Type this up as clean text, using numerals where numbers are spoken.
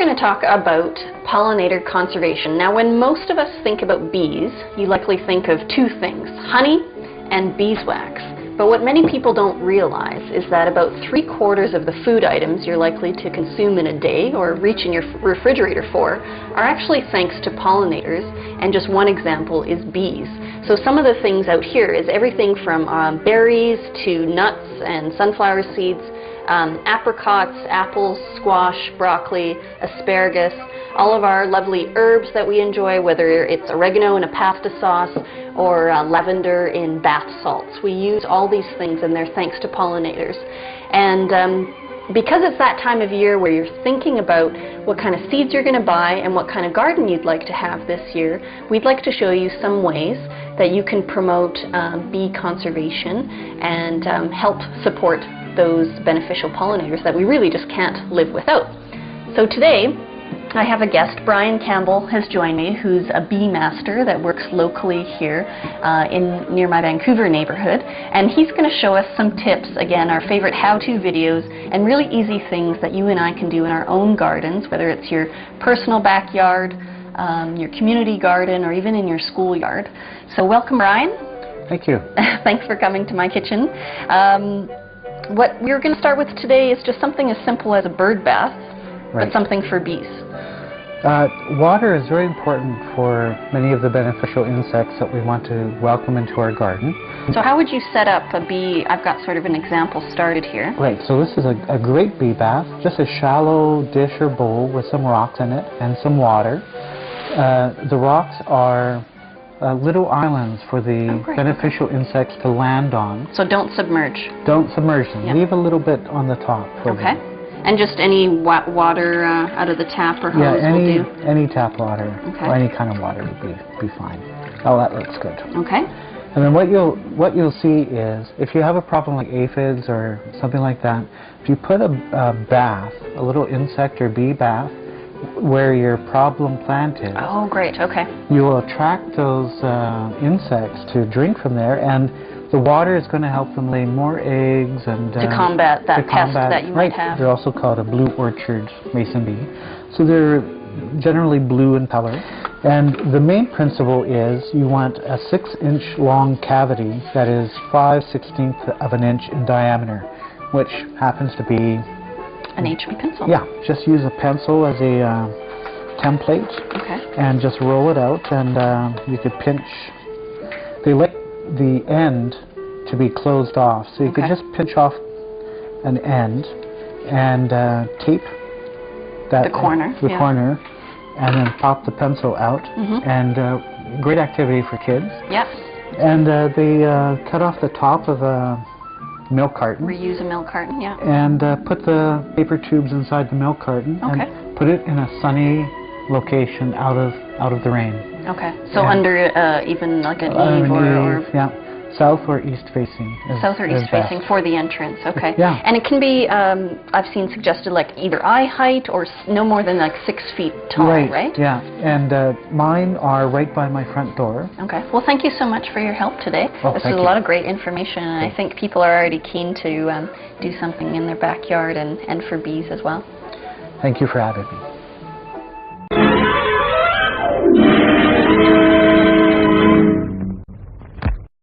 going to talk about pollinator conservation. Now, when most of us think about bees, you likely think of two things, honey and beeswax. But what many people don't realize is that about 3/4 of the food items you're likely to consume in a day or reach in your refrigerator for are actually thanks to pollinators, and just one example is bees. So some of the things out here is everything from berries to nuts and sunflower seeds, apricots, apples, squash, broccoli, asparagus, all of our lovely herbs that we enjoy, whether it's oregano in a pasta sauce or lavender in bath salts. We use all these things, and they're thanks to pollinators. And because it's that time of year where you're thinking about what kind of seeds you're going to buy and what kind of garden you'd like to have this year, we'd like to show you some ways that you can promote bee conservation and help support those beneficial pollinators that we really just can't live without. So today, I have a guest. Brian Campbell has joined me, who's a bee master that works locally here near my Vancouver neighborhood, and he's going to show us some tips, again, our favorite how-to videos, and really easy things that you and I can do in our own gardens, whether it's your personal backyard, your community garden, or even in your schoolyard. So welcome, Brian. Thank you. Thanks for coming to my kitchen. What we're going to start with today is just something as simple as a bird bath, but something for bees. Water is very important for many of the beneficial insects that we want to welcome into our garden. So how would you set up a bee? I've got sort of an example started here. Right, so this is a great bee bath, just a shallow dish or bowl with some rocks in it and some water. The rocks are little islands for the beneficial insects to land on. So don't submerge. Don't submerge them. Yep. Leave a little bit on the top for them. And just any water out of the tap or hose will do? Any tap water, or any kind of water would be fine. Oh, that looks good. Okay. And then what you'll see is, if you have a problem like aphids or something like that, if you put a bath, a little insect or bee bath, where your problem plant is. Oh, great. Okay. You will attract those insects to drink from there, and the water is going to help them lay more eggs and to combat that pest that you might have. They're also called a blue orchard mason bee. So they're generally blue in color. And the main principle is you want a 6-inch long cavity that is 5/16 of an inch in diameter, which happens to be an HB pencil. Yeah, just use a pencil as a template, and just roll it out, and you could pinch. They like the end to be closed off, so you could just pinch off an end and tape that the corner, and then pop the pencil out. And great activity for kids. Yep. And they cut off the top of a milk carton. Reuse a milk carton, yeah. And put the paper tubes inside the milk carton and put it in a sunny location out of the rain. Okay. So under even like an eave or south or east facing. South or east facing for the entrance. Okay. Yeah. And it can be I've seen suggested like either eye height or no more than like 6 feet tall, right? Yeah. And mine are right by my front door. Okay. Well, thank you so much for your help today. This is a lot of great information, and I think people are already keen to do something in their backyard and for bees as well. Thank you for having me.